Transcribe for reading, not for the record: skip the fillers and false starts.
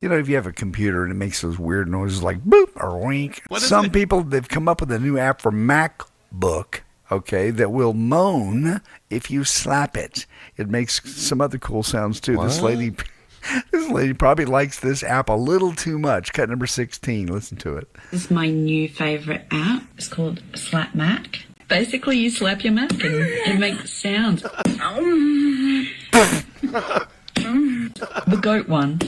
You know, if you have a computer and it makes those weird noises like boop or wink. Some people, they've come up with a new app for MacBook, okay, that will moan if you slap it. It makes some other cool sounds, too. What? This lady probably likes this app a little too much. Cut number 16. Listen to it. This is my new favorite app. It's called Slap Mac. Basically, you slap your Mac and it makes sounds. The goat one.